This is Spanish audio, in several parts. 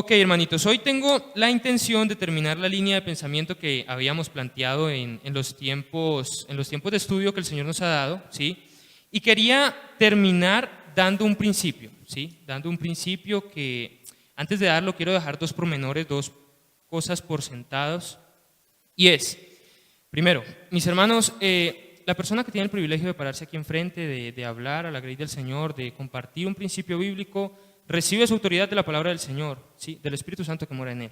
Ok, hermanitos, hoy tengo la intención de terminar la línea de pensamiento que habíamos planteado en los tiempos de estudio que el Señor nos ha dado, ¿sí? Y quería terminar dando un principio, ¿sí? Dando un principio que, antes de darlo, quiero dejar dos pormenores, dos cosas por sentados. Y es, primero, mis hermanos, la persona que tiene el privilegio de pararse aquí enfrente, de hablar a la grey del Señor, de compartir un principio bíblico, recibe su autoridad de la palabra del Señor, ¿sí? Del Espíritu Santo que mora en él.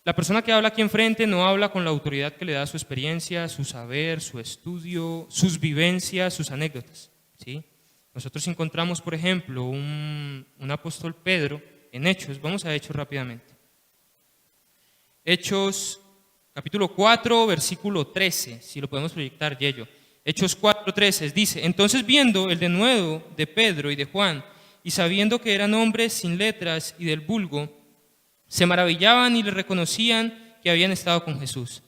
La persona que habla aquí enfrente no habla con la autoridad que le da su experiencia, su saber, su estudio, sus vivencias, sus anécdotas, ¿sí? Nosotros encontramos, por ejemplo, un apóstol Pedro en Hechos. Vamos a Hechos rápidamente. Hechos capítulo 4, versículo 13, si lo podemos proyectar, Yello. Hechos 4, 13, dice: entonces viendo el denuedo de Pedro y de Juan, y sabiendo que eran hombres sin letras y del vulgo, se maravillaban y le reconocían que habían estado con Jesús.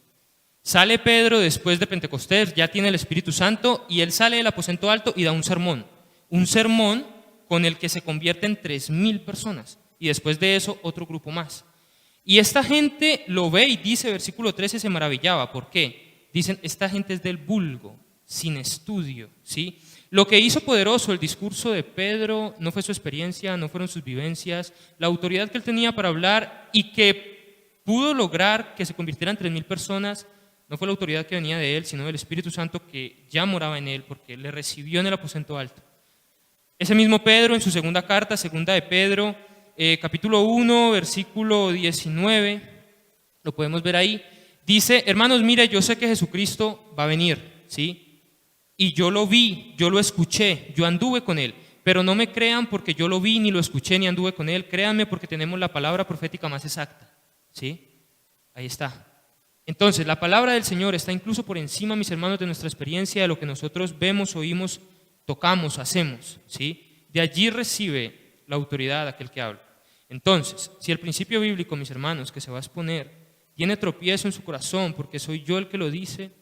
Sale Pedro después de Pentecostés, ya tiene el Espíritu Santo, y él sale del aposento alto y da un sermón con el que se convierten 3,000 personas, y después de eso otro grupo más. Y esta gente lo ve y dice, versículo 13, se maravillaba. ¿Por qué? Dicen, esta gente es del vulgo, sin estudio, ¿sí? Lo que hizo poderoso el discurso de Pedro no fue su experiencia, no fueron sus vivencias, la autoridad que él tenía para hablar y que pudo lograr que se convirtieran 3,000 personas, no fue la autoridad que venía de él, sino del Espíritu Santo que ya moraba en él, porque le recibió en el aposento alto. Ese mismo Pedro, en su segunda carta, segunda de Pedro, capítulo 1, versículo 19, lo podemos ver ahí, dice: hermanos, mire, yo sé que Jesucristo va a venir, ¿sí? Y yo lo vi, yo lo escuché, yo anduve con él, pero no me crean porque yo lo vi, ni lo escuché, ni anduve con él, créanme porque tenemos la palabra profética más exacta, ¿sí? Ahí está. Entonces, la palabra del Señor está incluso por encima, mis hermanos, de nuestra experiencia, de lo que nosotros vemos, oímos, tocamos, hacemos, ¿sí? De allí recibe la autoridad aquel que habla. Entonces, si el principio bíblico, mis hermanos, que se va a exponer, tiene tropiezo en su corazón porque soy yo el que lo dice,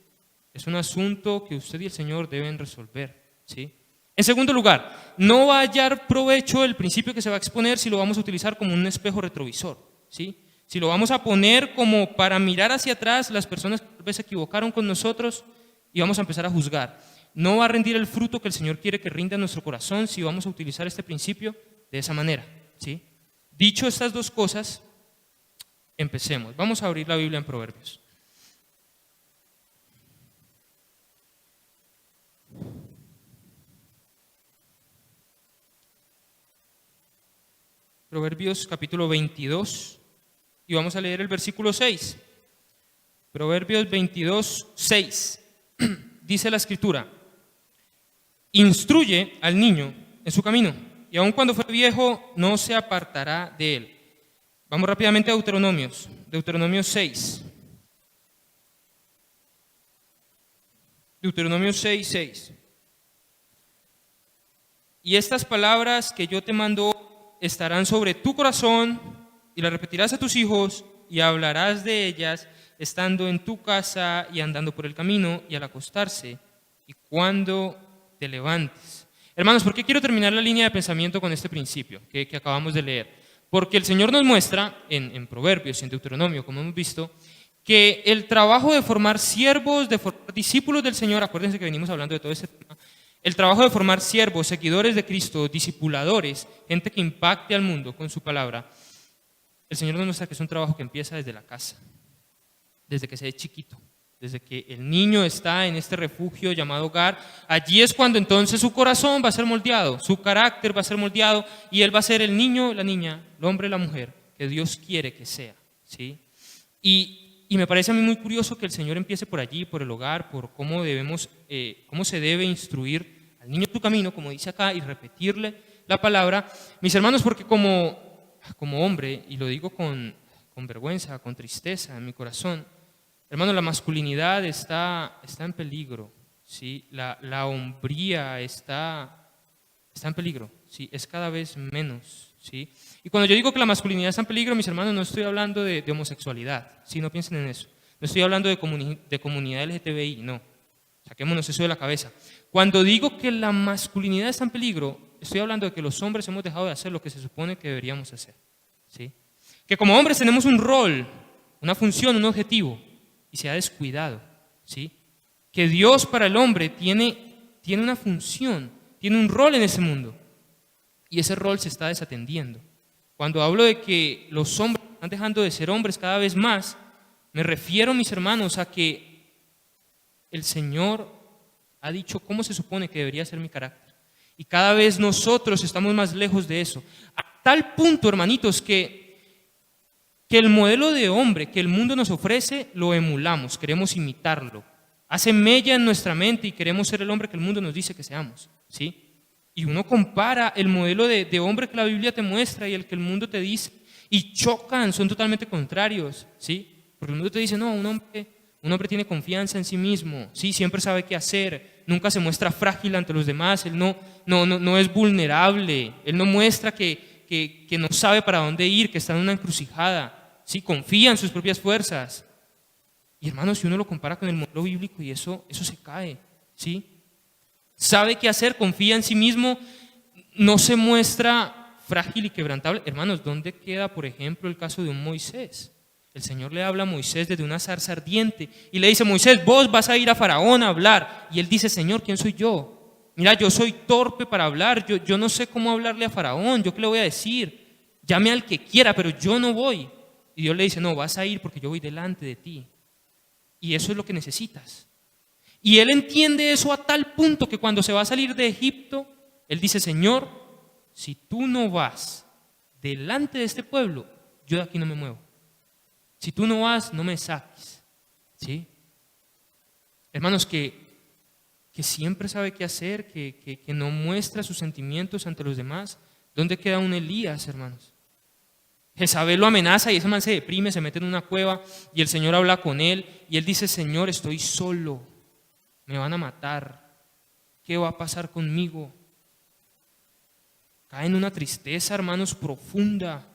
es un asunto que usted y el Señor deben resolver, ¿sí? En segundo lugar, no va a hallar provecho el principio que se va a exponer si lo vamos a utilizar como un espejo retrovisor, ¿sí? Si lo vamos a poner como para mirar hacia atrás las personas que tal vez se equivocaron con nosotros y vamos a empezar a juzgar. No va a rendir el fruto que el Señor quiere que rinda en nuestro corazón si vamos a utilizar este principio de esa manera, ¿sí? Dicho estas dos cosas, empecemos. Vamos a abrir la Biblia en Proverbios. Proverbios capítulo 22 y vamos a leer el versículo 6. Proverbios 22, 6. Dice la Escritura: instruye al niño en su camino, y aun cuando fuere viejo no se apartará de él. Vamos rápidamente a Deuteronomio 6. Deuteronomio 6, 6. Y estas palabras que yo te mando estarán sobre tu corazón, y las repetirás a tus hijos, y hablarás de ellas estando en tu casa y andando por el camino y al acostarse y cuando te levantes. Hermanos, ¿por qué quiero terminar la línea de pensamiento con este principio que acabamos de leer? Porque el Señor nos muestra en Proverbios y en Deuteronomio, como hemos visto, que el trabajo de formar siervos, de formar discípulos del Señor, acuérdense que venimos hablando de todo este tema, el trabajo de formar siervos, seguidores de Cristo, discipuladores, gente que impacte al mundo con su palabra, el Señor nos muestra que es un trabajo que empieza desde la casa, desde que se es chiquito, desde que el niño está en este refugio llamado hogar. Allí es cuando entonces su corazón va a ser moldeado, su carácter va a ser moldeado y él va a ser el niño, la niña, el hombre, la mujer que Dios quiere que sea, ¿sí? Y me parece a mí muy curioso que el Señor empiece por allí, por el hogar, por cómo se debe instruir al niño en tu camino, como dice acá, y repetirle la palabra. Mis hermanos, porque como hombre, y lo digo con vergüenza, con tristeza en mi corazón, hermano, la masculinidad está en peligro, ¿sí? La hombría está en peligro, ¿sí? Es cada vez menos, ¿sí? Y cuando yo digo que la masculinidad está en peligro, mis hermanos, no estoy hablando de homosexualidad, ¿sí? No piensen en eso. No estoy hablando de comunidad LGTBI, no. Saquémonos eso de la cabeza. Cuando digo que la masculinidad está en peligro, estoy hablando de que los hombres hemos dejado de hacer lo que se supone que deberíamos hacer, ¿sí? Que como hombres tenemos un rol, una función, un objetivo, y se ha descuidado, ¿sí? Que Dios para el hombre tiene una función, tiene un rol en ese mundo, y ese rol se está desatendiendo. Cuando hablo de que los hombres están dejando de ser hombres cada vez más, me refiero, mis hermanos, a que el Señor ha dicho cómo se supone que debería ser mi carácter. Y cada vez nosotros estamos más lejos de eso. A tal punto, hermanitos, que el modelo de hombre que el mundo nos ofrece lo emulamos, queremos imitarlo. Hace mella en nuestra mente y queremos ser el hombre que el mundo nos dice que seamos, ¿sí? Y uno compara el modelo de hombre que la Biblia te muestra y el que el mundo te dice, y chocan, son totalmente contrarios, ¿sí? Porque el mundo te dice, no, un hombre tiene confianza en sí mismo, ¿sí? Siempre sabe qué hacer, nunca se muestra frágil ante los demás, él no es vulnerable, él no muestra que no sabe para dónde ir, que está en una encrucijada, ¿sí? Confía en sus propias fuerzas. Y hermanos, si uno lo compara con el modelo bíblico y eso se cae, ¿sí? Sabe qué hacer, confía en sí mismo, no se muestra frágil y quebrantable. Hermanos, ¿dónde queda, por ejemplo, el caso de un Moisés? El Señor le habla a Moisés desde una zarza ardiente y le dice, Moisés, vos vas a ir a Faraón a hablar. Y él dice, Señor, ¿quién soy yo? Mira, yo soy torpe para hablar, yo no sé cómo hablarle a Faraón, ¿yo qué le voy a decir? Llame al que quiera, pero yo no voy. Y Dios le dice, no, vas a ir porque yo voy delante de ti. Y eso es lo que necesitas. Y él entiende eso a tal punto que cuando se va a salir de Egipto, él dice, Señor, si tú no vas delante de este pueblo, yo de aquí no me muevo. Si tú no vas, no me saques. ¿Sí? Hermanos, que siempre sabe qué hacer, que no muestra sus sentimientos ante los demás. ¿Dónde queda un Elías, hermanos? Jezabel lo amenaza y ese man se deprime, se mete en una cueva y el Señor habla con él y él dice, Señor, estoy solo, me van a matar, ¿qué va a pasar conmigo? Cae en una tristeza, hermanos, profunda.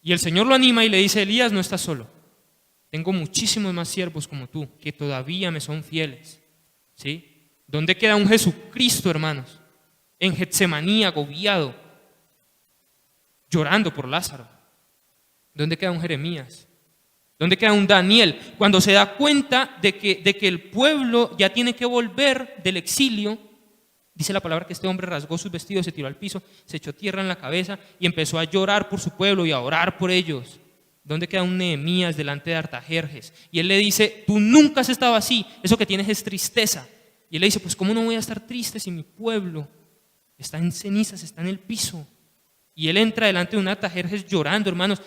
Y el Señor lo anima y le dice, Elías, no estás solo, tengo muchísimos más siervos como tú que todavía me son fieles. ¿Sí? ¿Dónde queda un Jesucristo, hermanos? En Getsemaní, agobiado, llorando por Lázaro. ¿Dónde queda un Jeremías? ¿Dónde queda un Daniel? Cuando se da cuenta de que el pueblo ya tiene que volver del exilio, dice la palabra que este hombre rasgó sus vestidos, se tiró al piso, se echó tierra en la cabeza y empezó a llorar por su pueblo y a orar por ellos. ¿Dónde queda un Nehemías delante de Artajerjes? Y él le dice, tú nunca has estado así, eso que tienes es tristeza. Y él le dice, pues ¿cómo no voy a estar triste si mi pueblo está en cenizas, está en el piso? Y él entra delante de un Artajerjes llorando, hermanos.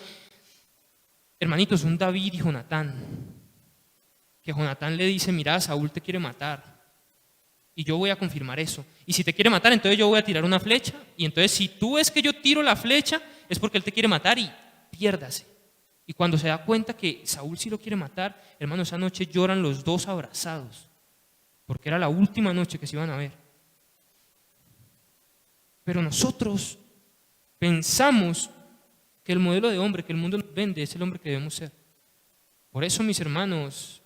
Hermanitos, un David y Jonatán, que Jonatán le dice, mira, Saúl te quiere matar y yo voy a confirmar eso. Y si te quiere matar, entonces yo voy a tirar una flecha y entonces si tú ves que yo tiro la flecha es porque él te quiere matar y piérdase. Y cuando se da cuenta que Saúl sí lo quiere matar, hermanos, esa noche lloran los dos abrazados porque era la última noche que se iban a ver. Pero nosotros pensamos que el modelo de hombre que el mundo nos vende es el hombre que debemos ser. Por eso, mis hermanos,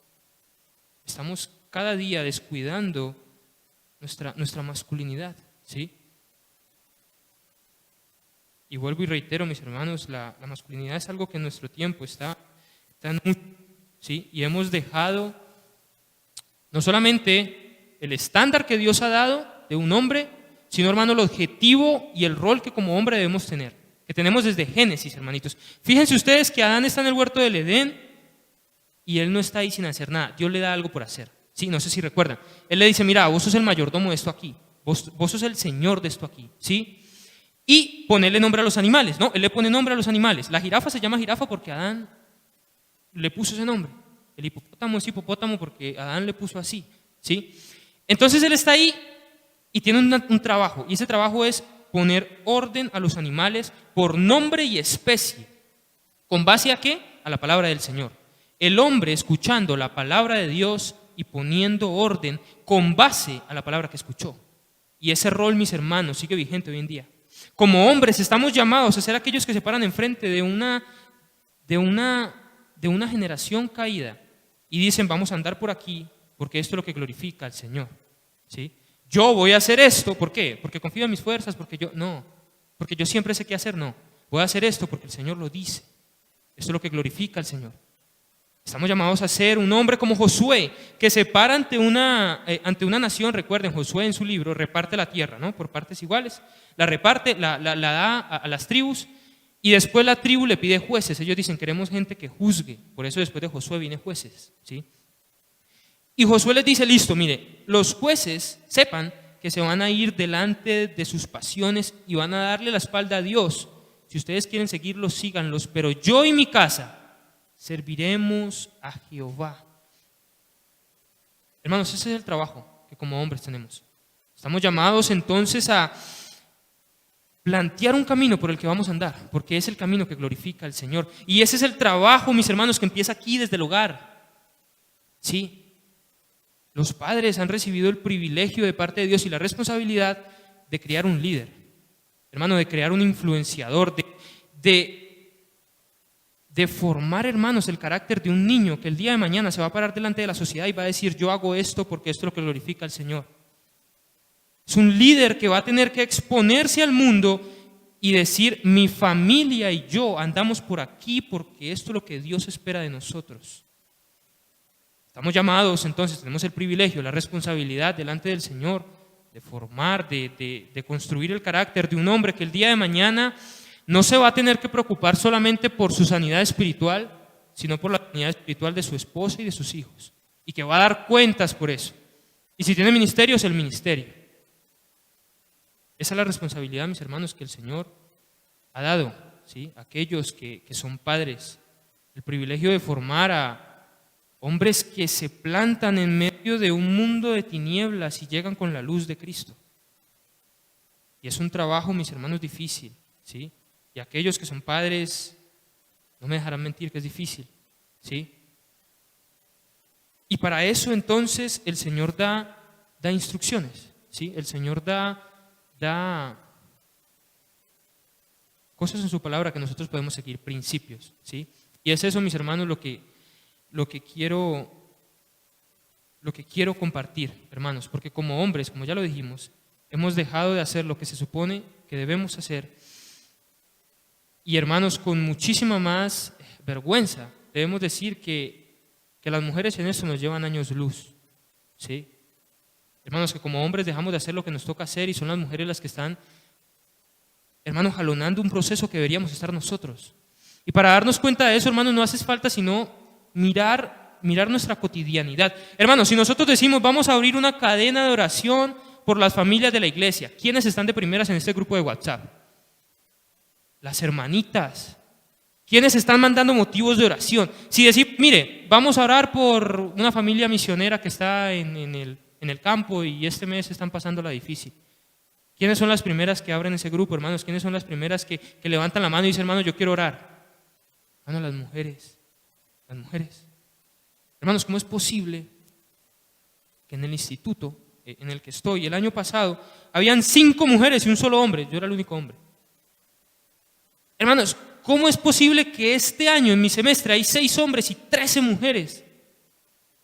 estamos cada día descuidando nuestra masculinidad, ¿sí? Y vuelvo y reitero, mis hermanos, la masculinidad es algo que en nuestro tiempo está en mucho, ¿sí? Y hemos dejado no solamente el estándar que Dios ha dado de un hombre, sino, hermano, el objetivo y el rol que como hombre debemos tener. Que tenemos desde Génesis, hermanitos. Fíjense ustedes que Adán está en el huerto del Edén y él no está ahí sin hacer nada. Dios le da algo por hacer. Sí, no sé si recuerdan. Él le dice, mira, vos sos el mayordomo de esto aquí. Vos sos el señor de esto aquí. ¿Sí? Y ponerle nombre a los animales. No, él le pone nombre a los animales. La jirafa se llama jirafa porque Adán le puso ese nombre. El hipopótamo es hipopótamo porque Adán le puso así. ¿Sí? Entonces él está ahí y tiene un trabajo. Y ese trabajo es poner orden a los animales por nombre y especie. ¿Con base a qué? A la palabra del Señor. El hombre escuchando la palabra de Dios y poniendo orden con base a la palabra que escuchó. Y ese rol, mis hermanos, sigue vigente hoy en día. Como hombres estamos llamados a ser aquellos que se paran enfrente de una generación caída y dicen, vamos a andar por aquí porque esto es lo que glorifica al Señor. ¿Sí? Yo voy a hacer esto, ¿por qué? Porque confío en mis fuerzas, porque yo siempre sé qué hacer, no. Voy a hacer esto porque el Señor lo dice. Esto es lo que glorifica al Señor. Estamos llamados a ser un hombre como Josué, que se para ante una nación. Recuerden, Josué en su libro reparte la tierra, ¿no? Por partes iguales. La reparte, la da a las tribus, y después la tribu le pide jueces. Ellos dicen, queremos gente que juzgue. Por eso después de Josué vienen jueces, ¿sí? Y Josué les dice, listo, mire, los jueces sepan que se van a ir delante de sus pasiones y van a darle la espalda a Dios. Si ustedes quieren seguirlos, síganlos, pero yo y mi casa serviremos a Jehová. Hermanos, ese es el trabajo que como hombres tenemos. Estamos llamados entonces a plantear un camino por el que vamos a andar, porque es el camino que glorifica al Señor. Y ese es el trabajo, mis hermanos, que empieza aquí desde el hogar. Sí, los padres han recibido el privilegio de parte de Dios y la responsabilidad de crear un líder, hermano, de crear un influenciador, de formar, hermanos, el carácter de un niño que el día de mañana se va a parar delante de la sociedad y va a decir, yo hago esto porque esto es lo que glorifica al Señor. Es un líder que va a tener que exponerse al mundo y decir, mi familia y yo andamos por aquí porque esto es lo que Dios espera de nosotros. Estamos llamados, entonces, tenemos el privilegio, la responsabilidad delante del Señor de formar, de construir el carácter de un hombre que el día de mañana no se va a tener que preocupar solamente por su sanidad espiritual, sino por la sanidad espiritual de su esposa y de sus hijos, y que va a dar cuentas por eso. Y si tiene ministerio, es el ministerio. Esa es la responsabilidad, mis hermanos, que el Señor ha dado, ¿sí? A aquellos que son padres, el privilegio de formar a hombres que se plantan en medio de un mundo de tinieblas y llegan con la luz de Cristo. Y es un trabajo, mis hermanos, difícil, ¿sí? Y aquellos que son padres no me dejarán mentir que es difícil, ¿sí? Y para eso entonces el Señor da instrucciones, ¿sí? El Señor da cosas en su palabra que nosotros podemos seguir, principios, ¿sí? Y es eso, mis hermanos, lo que quiero compartir, hermanos, porque como hombres, como ya lo dijimos, hemos dejado de hacer lo que se supone que debemos hacer. Y hermanos, con muchísima más vergüenza, debemos decir que las mujeres en esto nos llevan años luz, ¿sí? Hermanos, que como hombres dejamos de hacer lo que nos toca hacer y son las mujeres las que están, hermanos, jalonando un proceso que deberíamos estar nosotros. Y para darnos cuenta de eso, hermanos, no hace falta sino mirar nuestra cotidianidad. Hermanos, si nosotros decimos, vamos a abrir una cadena de oración por las familias de la iglesia, ¿quiénes están de primeras en este grupo de WhatsApp? Las hermanitas. ¿Quiénes están mandando motivos de oración? Si decir, mire, vamos a orar por una familia misionera que está en el campo y este mes están pasándola difícil. ¿Quiénes son las primeras que abren ese grupo, hermanos? ¿Quiénes son las primeras que levantan la mano y dicen, hermano, yo quiero orar? Hermanos, las mujeres. Las mujeres. Hermanos, ¿cómo es posible que en el instituto en el que estoy, el año pasado, habían 5 mujeres y un solo hombre? Yo era el único hombre. Hermanos, ¿cómo es posible que este año en mi semestre hay 6 hombres y 13 mujeres?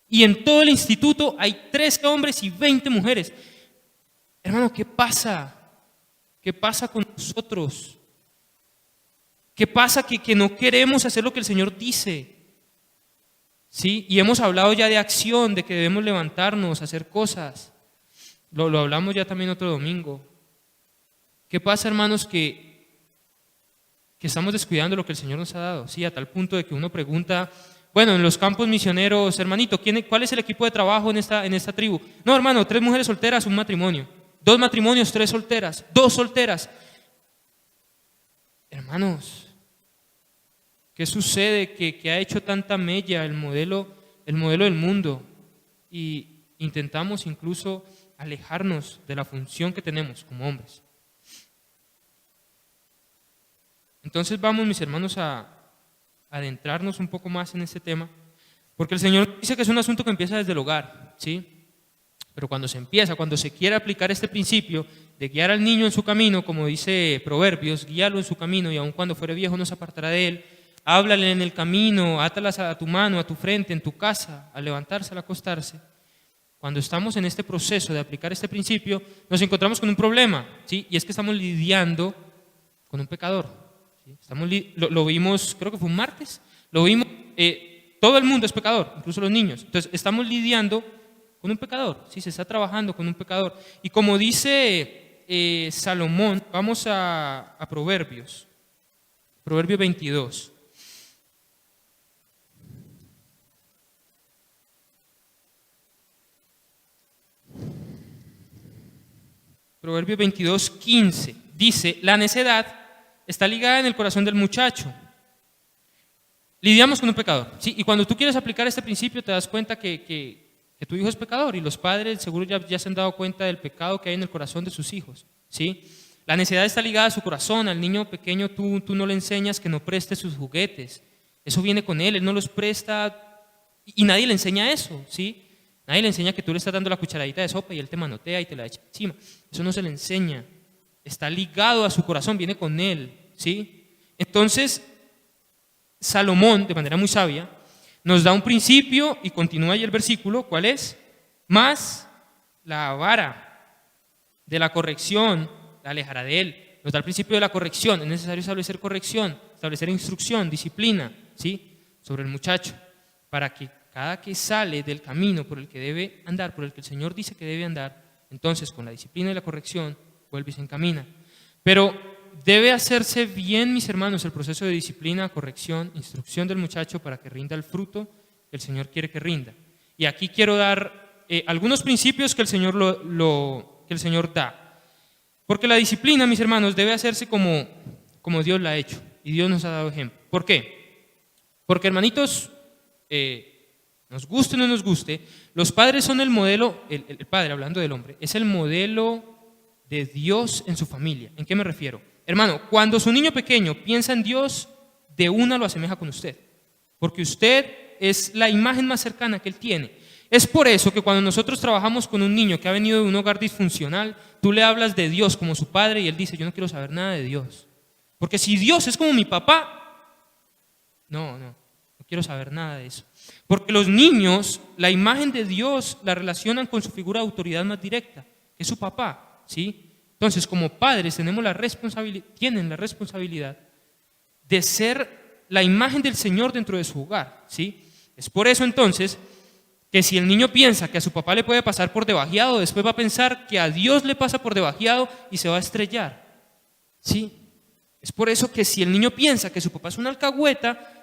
Y en todo el instituto hay 13 hombres y 20 mujeres. Hermano, ¿qué pasa? ¿Qué pasa con nosotros? ¿Qué pasa que no queremos hacer lo que el Señor dice? ¿Sí? Y hemos hablado ya de acción, de que debemos levantarnos, hacer cosas. Lo hablamos ya también otro domingo. ¿Qué pasa, hermanos, que estamos descuidando lo que el Señor nos ha dado? Sí, a tal punto de que uno pregunta, bueno, en los campos misioneros, hermanito, ¿cuál es el equipo de trabajo en esta tribu? No, hermano, 3 mujeres solteras, un matrimonio. 2 matrimonios, 3 solteras, 2 solteras. Hermanos, ¿qué sucede? Que ha hecho tanta mella el modelo del mundo y intentamos incluso alejarnos de la función que tenemos como hombres. Entonces vamos, mis hermanos, a adentrarnos un poco más en este tema, porque el Señor dice que es un asunto que empieza desde el hogar, ¿sí? Pero cuando se quiere aplicar este principio de guiar al niño en su camino, como dice Proverbios, guíalo en su camino y aun cuando fuere viejo no se apartará de él, háblale en el camino, átalas a tu mano, a tu frente, en tu casa, al levantarse, al acostarse. Cuando estamos en este proceso de aplicar este principio, nos encontramos con un problema, ¿sí? Y es que estamos lidiando con un pecador, ¿sí? Lo vimos, creo que fue un martes, lo vimos, todo el mundo es pecador, incluso los niños. Entonces, estamos lidiando con un pecador, ¿sí? Se está trabajando con un pecador. Y como dice Salomón, vamos a Proverbios, Proverbios 22. Proverbios 22, 15. Dice, la necedad está ligada en el corazón del muchacho. Lidiamos con un pecador, ¿sí? Y cuando tú quieres aplicar este principio te das cuenta que tu hijo es pecador y los padres seguro ya se han dado cuenta del pecado que hay en el corazón de sus hijos, ¿sí? La necedad está ligada a su corazón. Al niño pequeño tú no le enseñas que no preste sus juguetes. Eso viene con él no los presta y nadie le enseña eso, ¿sí? Nadie le enseña que tú le estás dando la cucharadita de sopa y él te manotea y te la echa encima. Eso no se le enseña. Está ligado a su corazón, viene con él, ¿sí? Entonces, Salomón, de manera muy sabia, nos da un principio y continúa ahí el versículo. ¿Cuál es? Más la vara de la corrección la alejará de él. Nos da el principio de la corrección. Es necesario establecer corrección, establecer instrucción, disciplina, ¿sí? Sobre el muchacho, para que cada que sale del camino por el que debe andar, por el que el Señor dice que debe andar, entonces con la disciplina y la corrección vuelve y se encamina. Pero debe hacerse bien, mis hermanos, el proceso de disciplina, corrección, instrucción del muchacho para que rinda el fruto que el Señor quiere que rinda. Y aquí quiero dar algunos principios que el Señor, que el Señor da. Porque la disciplina, mis hermanos, debe hacerse como Dios la ha hecho. Y Dios nos ha dado ejemplo. ¿Por qué? Porque, hermanitos, nos guste o no nos guste, los padres son el modelo, el padre, hablando del hombre, es el modelo de Dios en su familia. ¿En qué me refiero? Hermano, cuando su niño pequeño piensa en Dios, de una lo asemeja con usted, porque usted es la imagen más cercana que él tiene. Es por eso que cuando nosotros trabajamos con un niño que ha venido de un hogar disfuncional, tú le hablas de Dios como su padre y él dice, yo no quiero saber nada de Dios. Porque si Dios es como mi papá, no quiero saber nada de eso. Porque los niños, la imagen de Dios la relacionan con su figura de autoridad más directa, que es su papá, ¿sí? Entonces, como padres tienen la responsabilidad de ser la imagen del Señor dentro de su hogar, ¿sí? Es por eso entonces que si el niño piensa que a su papá le puede pasar por debajeado, después va a pensar que a Dios le pasa por debajeado y se va a estrellar, ¿sí? Es por eso que si el niño piensa que su papá es una alcahueta,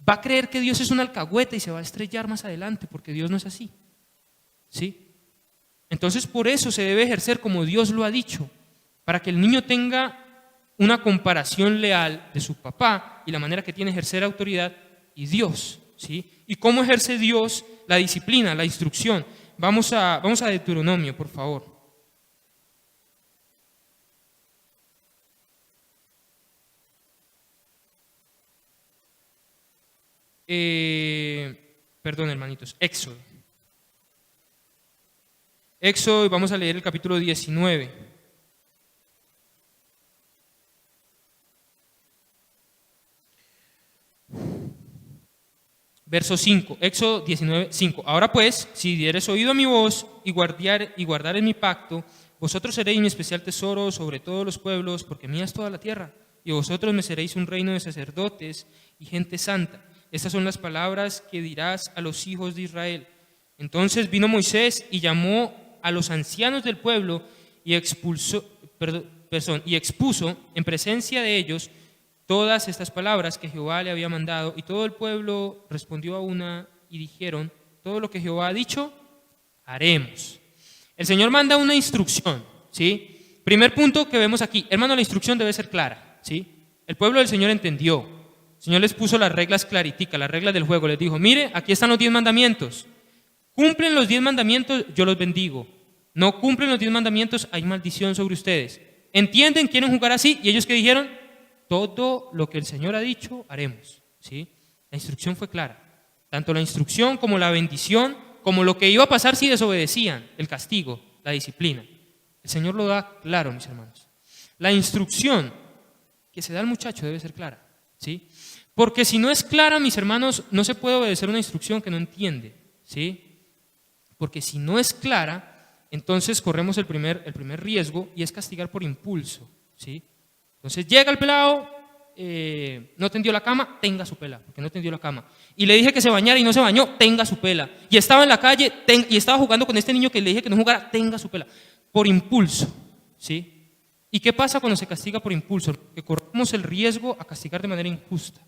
va a creer que Dios es una alcahueta y se va a estrellar más adelante, porque Dios no es así, ¿sí? Entonces, por eso se debe ejercer como Dios lo ha dicho, para que el niño tenga una comparación leal de su papá y la manera que tiene ejercer autoridad y Dios, ¿sí? ¿Y cómo ejerce Dios la disciplina, la instrucción? Vamos a Deuteronomio, por favor. Perdón, hermanitos, Éxodo. Éxodo, vamos a leer el capítulo 19. Verso 5, Éxodo 19, 5. Ahora pues, si dieres oído a mi voz y guardares mi pacto, vosotros seréis mi especial tesoro sobre todos los pueblos, porque mía es toda la tierra, y vosotros me seréis un reino de sacerdotes y gente santa. Estas son las palabras que dirás a los hijos de Israel. Entonces vino Moisés y llamó a los ancianos del pueblo y expuso en presencia de ellos todas estas palabras que Jehová le había mandado, y todo el pueblo respondió a una y dijeron, todo lo que Jehová ha dicho, haremos. El Señor manda una instrucción, ¿sí? Primer punto que vemos aquí, hermano, la instrucción debe ser clara, ¿sí? El pueblo del Señor entendió. El Señor les puso las reglas clariticas, las reglas del juego. Les dijo, mire, aquí están los 10 mandamientos. Cumplen los 10 mandamientos, yo los bendigo. No cumplen los 10 mandamientos, hay maldición sobre ustedes. ¿Entienden? ¿Quieren jugar así? Y ellos, ¿qué dijeron? Todo lo que el Señor ha dicho, haremos, ¿sí? La instrucción fue clara. Tanto la instrucción como la bendición, como lo que iba a pasar si desobedecían, el castigo, la disciplina. El Señor lo da claro, mis hermanos. La instrucción que se da al muchacho debe ser clara, ¿sí? Porque si no es clara, mis hermanos, no se puede obedecer una instrucción que no entiende, ¿sí? Porque si no es clara, entonces corremos el primer riesgo y es castigar por impulso, ¿sí? Entonces llega el pelado, no tendió la cama, tenga su pela, porque no tendió la cama. Y le dije que se bañara y no se bañó, tenga su pela. Y estaba en la calle y estaba jugando con este niño que le dije que no jugara, tenga su pela. Por impulso, ¿sí? ¿Y qué pasa cuando se castiga por impulso? Que corremos el riesgo a castigar de manera injusta,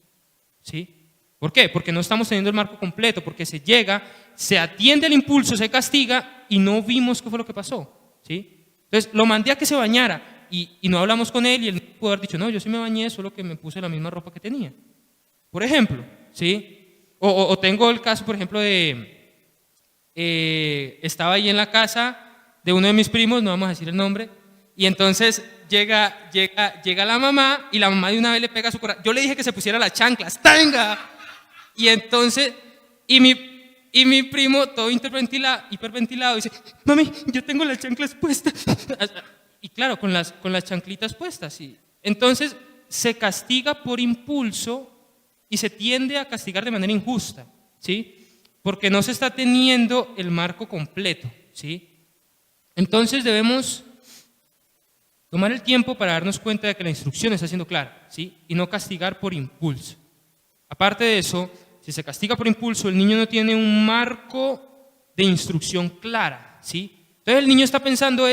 ¿sí? ¿Por qué? Porque no estamos teniendo el marco completo, porque se llega, se atiende al impulso, se castiga y no vimos qué fue lo que pasó, ¿sí? Entonces lo mandé a que se bañara. Y no hablamos con él y él pudo haber dicho, no, yo sí me bañé, solo que me puse la misma ropa que tenía. Por ejemplo, ¿sí? O tengo el caso, por ejemplo, de, estaba ahí en la casa de uno de mis primos, no vamos a decir el nombre, y entonces llega la mamá y la mamá de una vez le pega su corazón. Yo le dije que se pusiera las chanclas, ¡tenga! Y entonces, y mi primo, todo hiperventilado, dice, mami, yo tengo las chanclas puestas. Y claro, con las chanclitas puestas. ¿Sí? Entonces se castiga por impulso y se tiende a castigar de manera injusta, ¿sí? Porque no se está teniendo el marco completo, ¿sí? Entonces debemos tomar el tiempo para darnos cuenta de que la instrucción está siendo clara, ¿sí? Y no castigar por impulso. Aparte de eso, si se castiga por impulso, el niño no tiene un marco de instrucción clara, ¿sí? Entonces el niño está pensando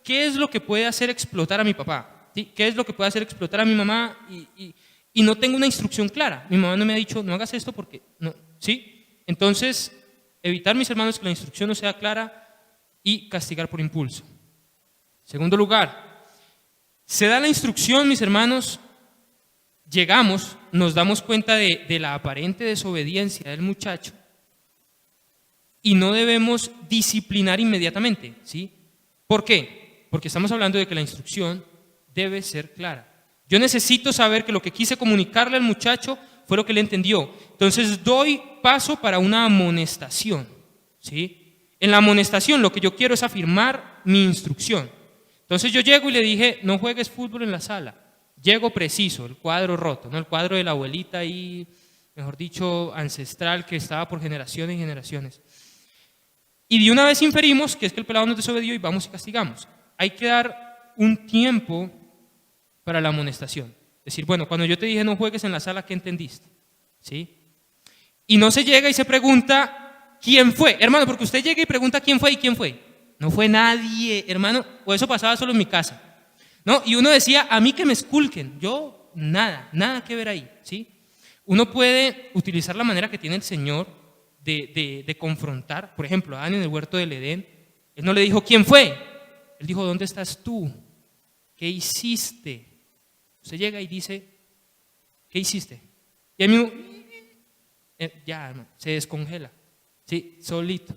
¿qué es lo que puede hacer explotar a mi papá? ¿Sí? ¿Qué es lo que puede hacer explotar a mi mamá? Y no tengo una instrucción clara. Mi mamá no me ha dicho, no hagas esto porque no. ¿Sí? Entonces, evitar, mis hermanos, que la instrucción no sea clara y castigar por impulso. Segundo lugar, se da la instrucción, mis hermanos, llegamos, nos damos cuenta de la aparente desobediencia del muchacho y no debemos disciplinar inmediatamente. ¿Sí? ¿Por qué? Porque estamos hablando de que la instrucción debe ser clara. Yo necesito saber que lo que quise comunicarle al muchacho fue lo que él entendió. Entonces doy paso para una amonestación, ¿sí? En la amonestación lo que yo quiero es afirmar mi instrucción. Entonces yo llego y le dije, no juegues fútbol en la sala. Llego preciso, el cuadro roto, ¿no? El cuadro de la abuelita ahí, mejor dicho, ancestral, que estaba por generaciones y generaciones. Y de una vez inferimos que es que el pelado nos desobedió y vamos y castigamos. Hay que dar un tiempo para la amonestación. Es decir, bueno, cuando yo te dije no juegues en la sala, ¿qué entendiste? ¿Sí? Y no se llega y se pregunta quién fue. Hermano, porque usted llega y pregunta quién fue y quién fue. No fue nadie, hermano, o eso pasaba solo en mi casa. ¿No? Y uno decía, a mí que me esculquen. Yo, nada que ver ahí. ¿Sí? Uno puede utilizar la manera que tiene el Señor de confrontar. Por ejemplo, a Adán en el huerto del Edén, Él no le dijo quién fue. Él dijo, ¿dónde estás tú? ¿Qué hiciste? Usted llega y dice, ¿qué hiciste? Y él mismo, ya, hermano, se descongela. Sí, solito.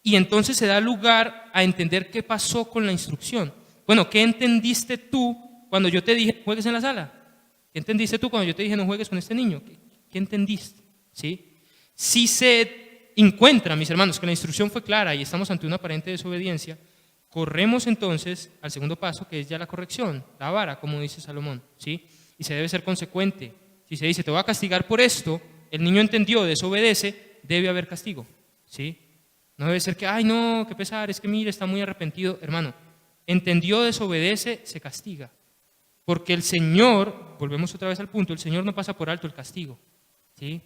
Y entonces se da lugar a entender qué pasó con la instrucción. Bueno, ¿qué entendiste tú cuando yo te dije, juegues en la sala? ¿Qué entendiste tú cuando yo te dije, no juegues con este niño? ¿Qué entendiste? ¿Sí? Si se encuentra, mis hermanos, que la instrucción fue clara y estamos ante una aparente desobediencia, corremos entonces al segundo paso, que es ya la corrección, la vara, como dice Salomón, ¿sí? Y se debe ser consecuente. Si se dice, te voy a castigar por esto, el niño entendió, desobedece, debe haber castigo, ¿sí? No debe ser que, ay no, qué pesar, es que mire, está muy arrepentido. Hermano, entendió, desobedece, se castiga. Porque el Señor, volvemos otra vez al punto, el Señor no pasa por alto el castigo, ¿sí?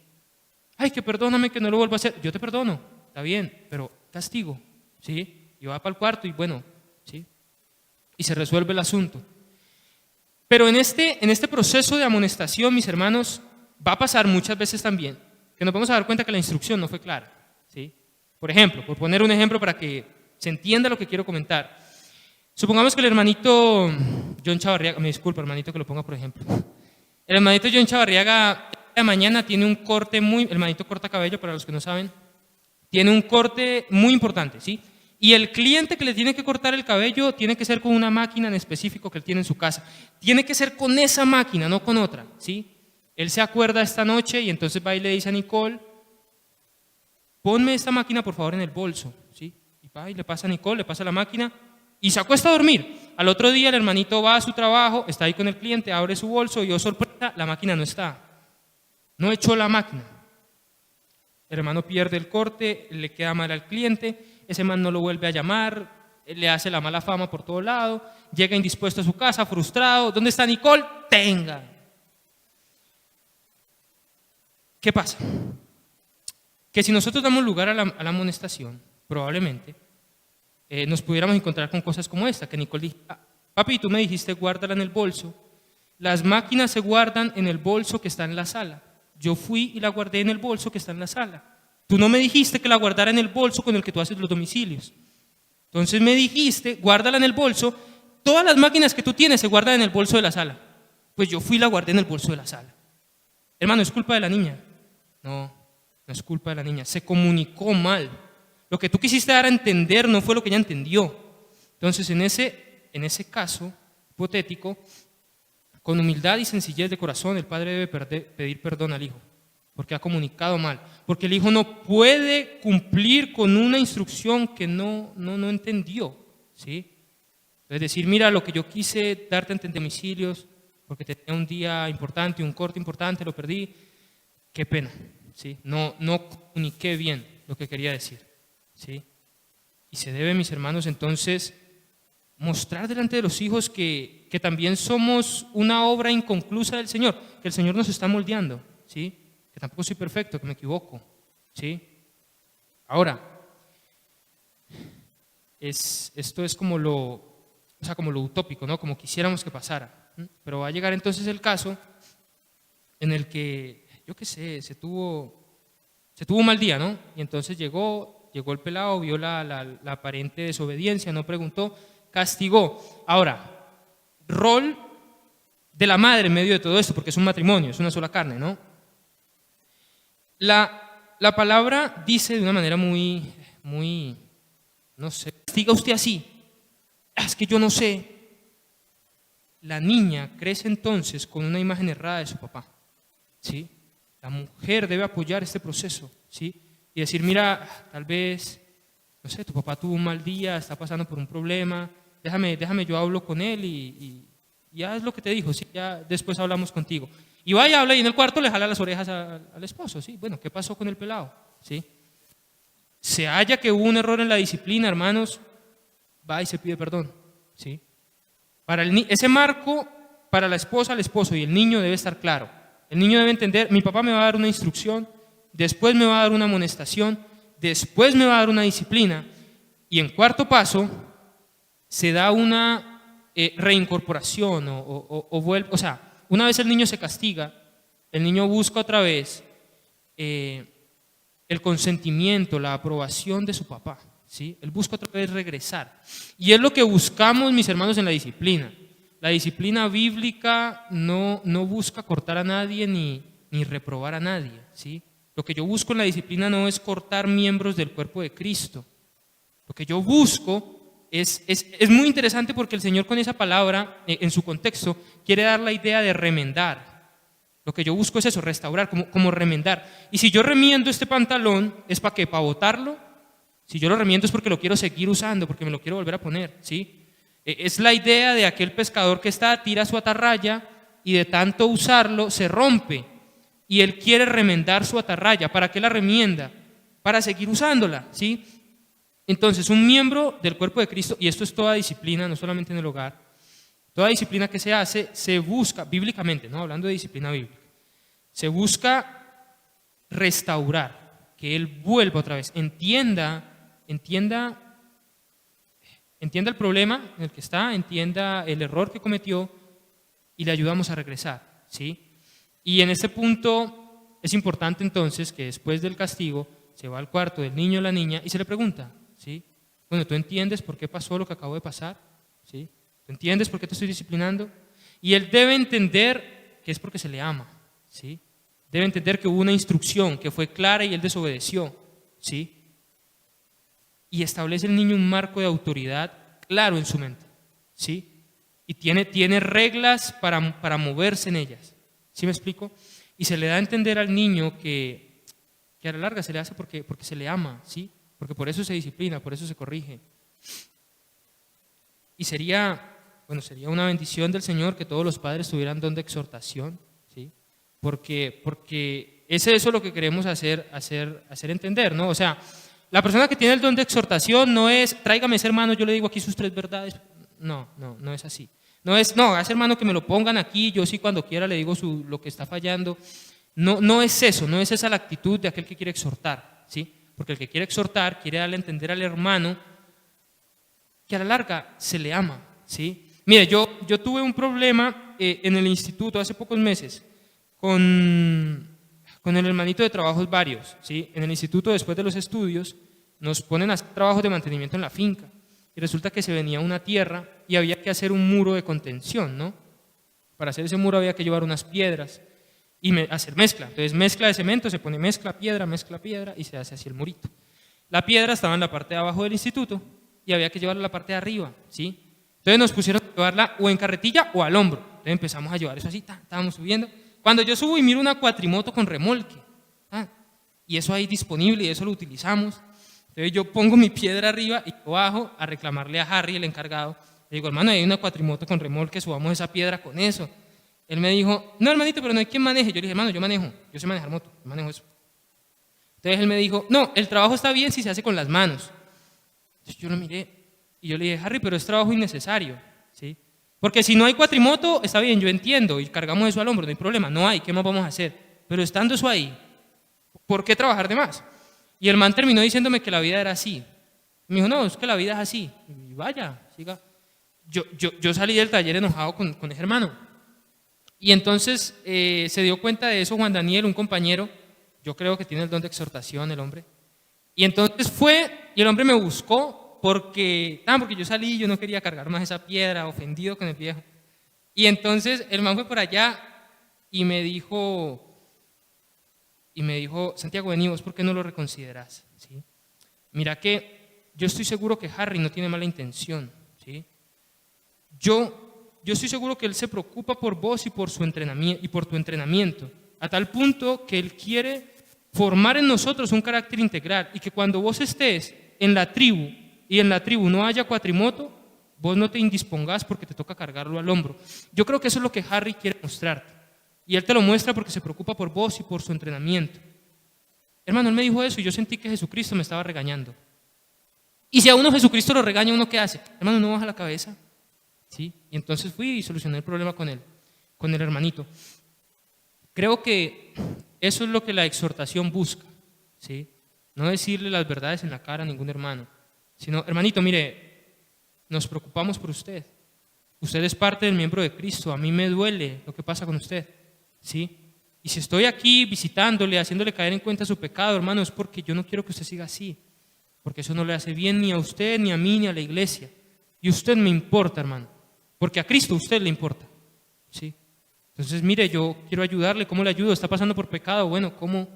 Ay, que perdóname, que no lo vuelvo a hacer. Yo te perdono, está bien, pero castigo, ¿sí? Y va para el cuarto y bueno, ¿sí? Y se resuelve el asunto. Pero en este proceso de amonestación, mis hermanos, va a pasar muchas veces también que nos vamos a dar cuenta que la instrucción no fue clara, ¿sí? Por ejemplo, por poner un ejemplo para que se entienda lo que quiero comentar. Supongamos que el hermanito John Chavarriaga, me disculpa hermanito que lo ponga por ejemplo. El hermanito John Chavarriaga de mañana tiene un corte el hermanito corta cabello para los que no saben, tiene un corte muy importante, ¿sí? Y el cliente que le tiene que cortar el cabello tiene que ser con una máquina en específico que él tiene en su casa. Tiene que ser con esa máquina, no con otra, ¿sí? Él se acuerda esta noche y entonces va y le dice a Nicole, ponme esta máquina por favor en el bolso, ¿sí? Y va y le pasa a Nicole, le pasa la máquina y se acuesta a dormir. Al otro día el hermanito va a su trabajo, está ahí con el cliente, abre su bolso y oh sorpresa, la máquina no está. No echó la máquina. El hermano pierde el corte, le queda mal al cliente, ese man no lo vuelve a llamar, le hace la mala fama por todo lado, llega indispuesto a su casa, frustrado. ¿Dónde está Nicole? Tenga. ¿Qué pasa? Que si nosotros damos lugar a la amonestación, probablemente nos pudiéramos encontrar con cosas como esta, que Nicole dijo, papi, tú me dijiste guárdala en el bolso. Las máquinas se guardan en el bolso que está en la sala. Yo fui y la guardé en el bolso que está en la sala. Tú no me dijiste que la guardara en el bolso con el que tú haces los domicilios. Entonces me dijiste, guárdala en el bolso. Todas las máquinas que tú tienes se guardan en el bolso de la sala. Pues yo fui y la guardé en el bolso de la sala. Hermano, ¿es culpa de la niña? No, no es culpa de la niña. Se comunicó mal. Lo que tú quisiste dar a entender no fue lo que ella entendió. Entonces, en ese caso hipotético, con humildad y sencillez de corazón, el padre debe pedir perdón al hijo, porque ha comunicado mal, porque el hijo no puede cumplir con una instrucción que no entendió, ¿sí? Es decir, mira, lo que yo quise darte a entender domicilios, porque tenía un día importante, un corte importante, lo perdí, qué pena, ¿sí? No comuniqué bien lo que quería decir, ¿sí? Y se debe, mis hermanos, entonces mostrar delante de los hijos que también somos una obra inconclusa del Señor, que el Señor nos está moldeando, ¿sí? Que tampoco soy perfecto, que me equivoco, ¿sí? Ahora, esto es como lo utópico, ¿no? Como quisiéramos que pasara, pero va a llegar entonces el caso en el que, yo qué sé, se tuvo un mal día, ¿no? Y entonces llegó el pelado, vio la aparente desobediencia, no preguntó, castigó. Ahora, rol de la madre en medio de todo esto, porque es un matrimonio, es una sola carne, ¿no? La palabra dice de una manera muy, no sé, castiga usted así. Es que yo no sé. La niña crece entonces con una imagen errada de su papá, ¿sí? La mujer debe apoyar este proceso, ¿sí? Y decir, mira, tal vez, no sé, tu papá tuvo un mal día, está pasando por un problema, déjame yo hablo con él y ya es lo que te dijo, ¿sí? Ya después hablamos contigo. Y vaya, habla y en el cuarto le jala las orejas al esposo, ¿sí? Bueno, ¿qué pasó con el pelado? ¿Sí? Se halla que hubo un error en la disciplina, hermanos, va y se pide perdón, ¿sí? Ese marco para la esposa, el esposo y el niño debe estar claro. El niño debe entender, mi papá me va a dar una instrucción, después me va a dar una amonestación, después me va a dar una disciplina y en cuarto paso se da una reincorporación o sea, una vez el niño se castiga, el niño busca otra vez el consentimiento, la aprobación de su papá, ¿sí? Él busca otra vez regresar. Y es lo que buscamos, mis hermanos, en la disciplina. La disciplina bíblica no busca cortar a nadie ni reprobar a nadie, ¿sí? Lo que yo busco en la disciplina no es cortar miembros del cuerpo de Cristo. Lo que yo busco es muy interesante porque el Señor con esa palabra, en su contexto, quiere dar la idea de remendar. Lo que yo busco es eso, restaurar, como remendar. Y si yo remiendo este pantalón, ¿es para qué? ¿Para botarlo? Si yo lo remiendo es porque lo quiero seguir usando, porque me lo quiero volver a poner, ¿sí? Es la idea de aquel pescador que tira su atarraya y de tanto usarlo se rompe. Y él quiere remendar su atarraya. ¿Para qué la remienda? Para seguir usándola, ¿sí? Entonces, un miembro del cuerpo de Cristo, y esto es toda disciplina, no solamente en el hogar, toda disciplina que se hace, se busca, bíblicamente, ¿no? Hablando de disciplina bíblica, se busca restaurar, que él vuelva otra vez, entienda el problema en el que está, entienda el error que cometió y le ayudamos a regresar, ¿sí? Y en este punto es importante entonces que después del castigo se va al cuarto del niño o la niña y se le pregunta, ¿sí? Bueno, ¿tú entiendes por qué pasó lo que acabó de pasar? ¿Sí? ¿Tú entiendes por qué te estoy disciplinando? Y él debe entender que es porque se le ama, ¿sí? Debe entender que hubo una instrucción que fue clara y él desobedeció, ¿sí? Y establece el niño un marco de autoridad claro en su mente, ¿sí? Y tiene reglas para moverse en ellas, ¿sí me explico? Y se le da a entender al niño que a la larga se le hace porque se le ama, ¿sí? Porque por eso se disciplina, por eso se corrige. Y sería una bendición del Señor que todos los padres tuvieran don de exhortación, ¿sí? Porque es eso lo que queremos hacer entender, ¿no? O sea, La persona que tiene el don de exhortación no es, tráigame ese hermano, yo le digo aquí sus 3 verdades. No es así. No es, no, a ese hermano que me lo pongan aquí, yo sí cuando quiera le digo lo que está fallando. No es eso, no es esa la actitud de aquel que quiere exhortar, ¿sí? Porque el que quiere exhortar quiere darle a entender al hermano que a la larga se le ama, ¿sí? Mire, yo tuve un problema en el instituto hace pocos meses con el hermanito de trabajos varios, ¿sí? En el instituto, después de los estudios, nos ponen a hacer trabajos de mantenimiento en la finca. Y resulta que se venía una tierra y había que hacer un muro de contención, ¿no? Para hacer ese muro había que llevar unas piedras y hacer mezcla. Entonces, mezcla de cemento, se pone mezcla piedra y se hace así el murito. La piedra estaba en la parte de abajo del instituto y había que llevarla a la parte de arriba, ¿sí? Entonces nos pusieron a llevarla o en carretilla o al hombro. Entonces empezamos a llevar eso así, estábamos subiendo. Cuando yo subo y miro una cuatrimoto con remolque, y eso ahí disponible y eso lo utilizamos. Entonces yo pongo mi piedra arriba y yo bajo a reclamarle a Harry, el encargado. Le digo, hermano, hay una cuatrimoto con remolque, subamos esa piedra con eso. Él me dijo, no, hermanito, pero no hay quien maneje. Yo le dije, hermano, yo manejo, yo sé manejar moto, yo manejo eso. Entonces él me dijo, no, el trabajo está bien si se hace con las manos. Entonces yo lo miré y yo le dije, Harry, pero es trabajo innecesario, ¿sí? Porque si no hay cuatrimoto, está bien, yo entiendo, y cargamos eso al hombro, no hay problema, no hay, ¿qué más vamos a hacer? Pero estando eso ahí, ¿por qué trabajar de más? Y el man terminó diciéndome que la vida era así. Me dijo, no, es que la vida es así. Y vaya, siga. Yo salí del taller enojado con ese hermano. Y entonces se dio cuenta de eso Juan Daniel, un compañero, yo creo que tiene el don de exhortación el hombre. Y entonces fue, y el hombre me buscó porque yo salí y yo no quería cargar más esa piedra, ofendido con el viejo. Y entonces el man fue por allá y me dijo, Santiago, vení, ¿vos por qué no lo reconsiderás? ¿Sí? Mira que yo estoy seguro que Harry no tiene mala intención, ¿sí? Yo estoy seguro que él se preocupa por vos y por su entrenamiento y por tu entrenamiento, a tal punto que él quiere formar en nosotros un carácter integral y que cuando vos estés en la tribu y en la tribu no haya cuatrimoto, vos no te indispongas porque te toca cargarlo al hombro. Yo creo que eso es lo que Harry quiere mostrarte. Y él te lo muestra porque se preocupa por vos y por su entrenamiento. Hermano, él me dijo eso y yo sentí que Jesucristo me estaba regañando. Y si a uno Jesucristo lo regaña, ¿uno qué hace? Hermano, no baja la cabeza. ¿Sí? Y entonces fui y solucioné el problema con el hermanito. Creo que eso es lo que la exhortación busca, ¿sí? No decirle las verdades en la cara a ningún hermano, sino, hermanito, mire, nos preocupamos por usted. Usted es parte del miembro de Cristo, a mí me duele lo que pasa con usted. ¿Sí? Y si estoy aquí visitándole, haciéndole caer en cuenta su pecado, hermano, es porque yo no quiero que usted siga así, porque eso no le hace bien ni a usted, ni a mí, ni a la iglesia. Y usted me importa, hermano, porque a Cristo usted le importa. ¿Sí? Entonces, mire, yo quiero ayudarle, ¿cómo le ayudo? ¿Está pasando por pecado? Bueno, ¿cómo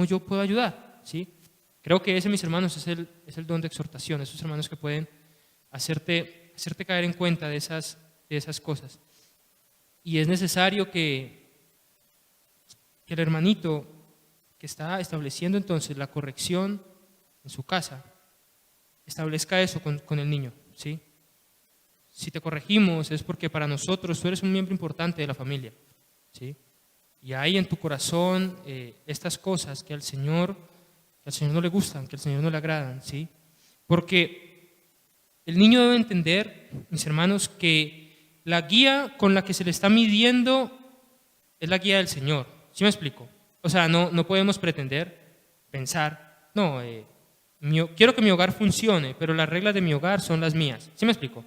yo puedo ayudar? ¿Sí? Creo que ese, mis hermanos, es el don de exhortación, esos hermanos que pueden hacerte caer en cuenta de esas cosas. Y es necesario que el hermanito que está estableciendo entonces la corrección en su casa, establezca eso con el niño, ¿sí? Si te corregimos es porque para nosotros tú eres un miembro importante de la familia, ¿sí? Y hay en tu corazón estas cosas que al Señor no le gustan, que al Señor no le agradan, ¿sí? Porque el niño debe entender, mis hermanos, que la guía con la que se le está midiendo es la guía del Señor. ¿Sí me explico? O sea, no podemos pretender, pensar, no, quiero que mi hogar funcione, pero las reglas de mi hogar son las mías. ¿Sí me explico?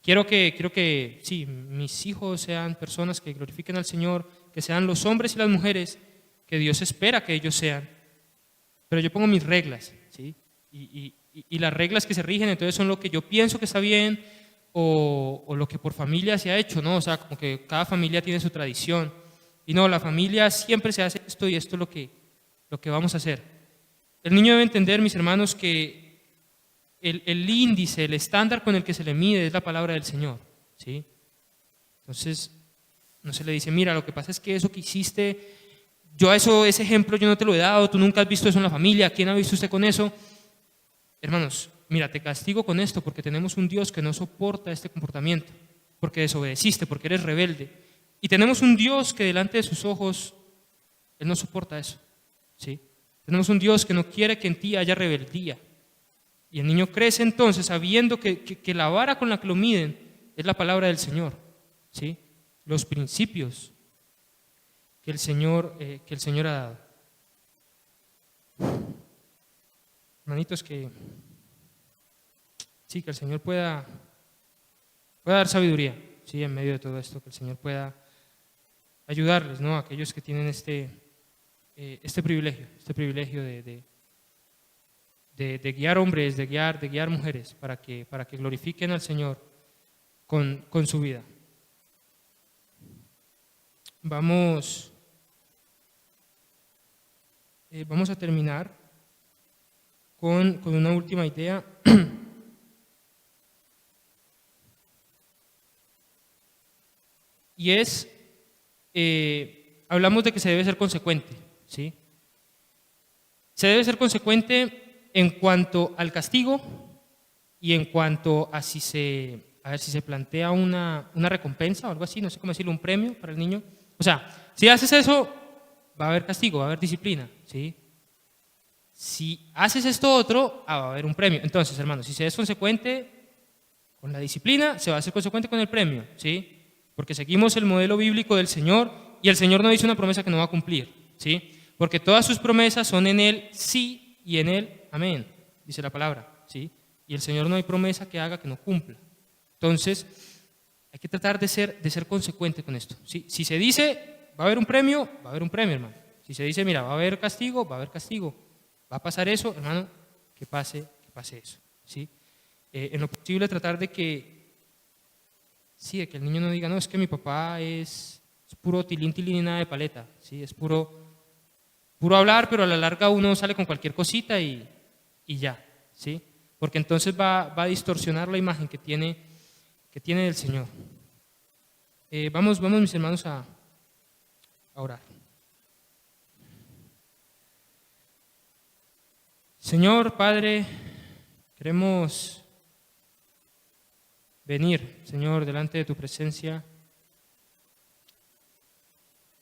Quiero que sí, mis hijos sean personas que glorifiquen al Señor, que sean los hombres y las mujeres que Dios espera que ellos sean. Pero yo pongo mis reglas, ¿sí? Y las reglas que se rigen entonces son lo que yo pienso que está bien o lo que por familia se ha hecho, ¿no? O sea, como que cada familia tiene su tradición. Y no, la familia siempre se hace esto y esto es lo que vamos a hacer. El niño debe entender, mis hermanos, que el índice, el estándar con el que se le mide es la palabra del Señor, ¿sí? Entonces, no se le dice, mira, lo que pasa es que eso que hiciste, ese ejemplo yo no te lo he dado, tú nunca has visto eso en la familia, ¿quién ha visto usted con eso? Hermanos, mira, te castigo con esto porque tenemos un Dios que no soporta este comportamiento, porque desobedeciste, porque eres rebelde. Y tenemos un Dios que delante de sus ojos, Él no soporta eso, ¿sí? Tenemos un Dios que no quiere que en ti haya rebeldía. Y el niño crece entonces sabiendo que la vara con la que lo miden es la palabra del Señor, ¿sí? Los principios que el Señor ha dado. Hermanitos, que el Señor pueda dar sabiduría, ¿sí? En medio de todo esto, que el Señor pueda ayudarles, ¿no? A aquellos que tienen este privilegio de guiar hombres, de guiar mujeres, para que glorifiquen al Señor con su vida. Vamos a terminar con una última idea. Y es, hablamos de que se debe ser consecuente, ¿sí? Se debe ser consecuente en cuanto al castigo y en cuanto a si se plantea una recompensa o algo así, no sé cómo decirlo, un premio para el niño. O sea, si haces eso, va a haber castigo, va a haber disciplina, ¿sí? Si haces esto otro, va a haber un premio. Entonces, hermanos, si se es consecuente con la disciplina, se va a ser consecuente con el premio, ¿sí? Porque seguimos el modelo bíblico del Señor y el Señor no dice una promesa que no va a cumplir, ¿sí? Porque todas sus promesas son en Él sí y en Él amén, dice la palabra, ¿sí? Y el Señor no hay promesa que haga que no cumpla. Entonces, hay que tratar de ser consecuente con esto, ¿sí? Si se dice, va a haber un premio, hermano. Si se dice, mira, va a haber castigo, va a haber castigo. Va a pasar eso, hermano, que pase eso, ¿sí? En lo posible tratar de que el niño no diga, no, es que mi papá es puro tilín y nada de paleta, ¿sí? Es puro hablar, pero a la larga uno sale con cualquier cosita y ya, ¿sí? Porque entonces va a distorsionar la imagen que tiene del Señor. Vamos mis hermanos a orar. Señor, Padre, queremos venir, Señor, delante de tu presencia,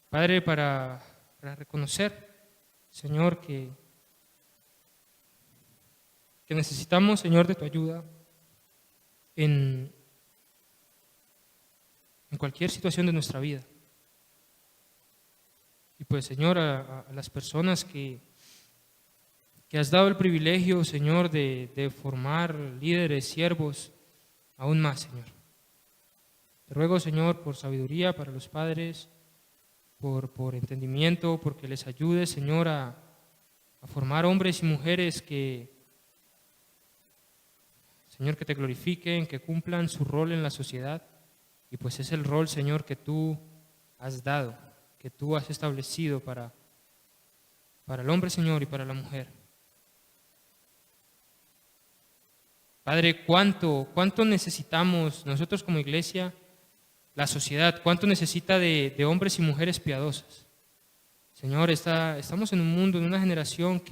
Padre, para reconocer, Señor, que necesitamos, Señor, de tu ayuda en cualquier situación de nuestra vida. Y pues, Señor, a las personas que has dado el privilegio, Señor, de formar líderes, siervos, aún más, Señor. Te ruego, Señor, por sabiduría para los padres, por entendimiento, porque les ayude, Señor, a formar hombres y mujeres Señor, que te glorifiquen, que cumplan su rol en la sociedad. Y pues es el rol, Señor, que tú has dado, que tú has establecido para el hombre, Señor, y para la mujer. Padre, ¿cuánto necesitamos nosotros como iglesia, la sociedad, cuánto necesita de hombres y mujeres piadosas? Señor, estamos en un mundo, en una generación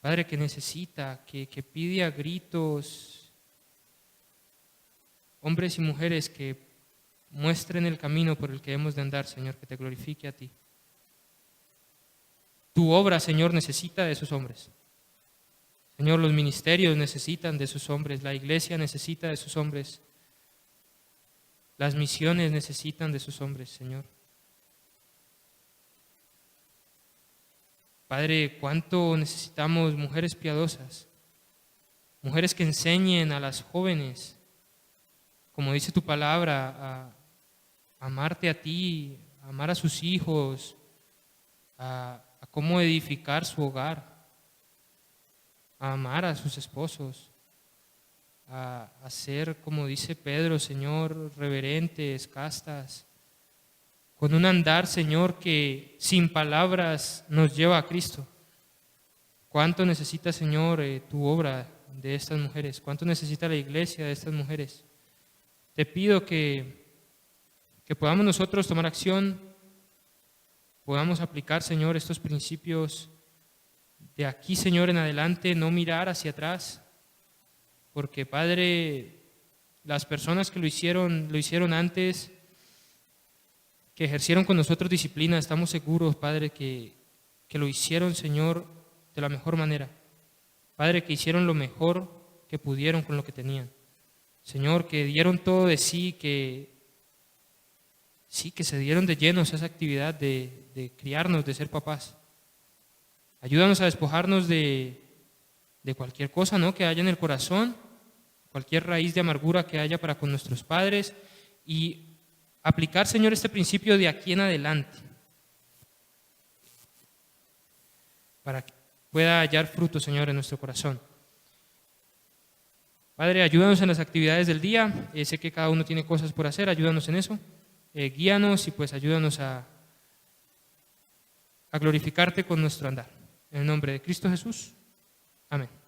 Padre, que necesita, que pide a gritos hombres y mujeres que muestren el camino por el que hemos de andar, Señor, que te glorifique a ti. Tu obra, Señor, necesita de esos hombres. Señor, los ministerios necesitan de esos hombres, la iglesia necesita de esos hombres, las misiones necesitan de esos hombres, Señor. Padre, cuánto necesitamos mujeres piadosas, mujeres que enseñen a las jóvenes, como dice tu palabra, a amarte a ti, a amar a sus hijos, a cómo edificar su hogar, a amar a sus esposos, a ser, como dice Pedro, Señor, reverentes, castas, con un andar, Señor, que sin palabras nos lleva a Cristo. ¿Cuánto necesita, Señor, tu obra de estas mujeres? ¿Cuánto necesita la iglesia de estas mujeres? Te pido que podamos nosotros tomar acción, podamos aplicar, Señor, estos principios de aquí, Señor, en adelante, no mirar hacia atrás, porque, Padre, las personas que lo hicieron antes, que ejercieron con nosotros disciplina, estamos seguros, Padre, que lo hicieron, Señor, de la mejor manera. Padre, que hicieron lo mejor que pudieron con lo que tenían. Señor, que dieron todo de sí, que se dieron de lleno a esa actividad de criarnos, de ser papás. Ayúdanos a despojarnos de cualquier cosa, ¿no?, que haya en el corazón, cualquier raíz de amargura que haya para con nuestros padres, y aplicar, Señor, este principio de aquí en adelante, para que pueda hallar fruto, Señor, en nuestro corazón. Padre, ayúdanos en las actividades del día. Sé que cada uno tiene cosas por hacer, ayúdanos en eso. Guíanos y pues ayúdanos a glorificarte con nuestro andar. En el nombre de Cristo Jesús. Amén.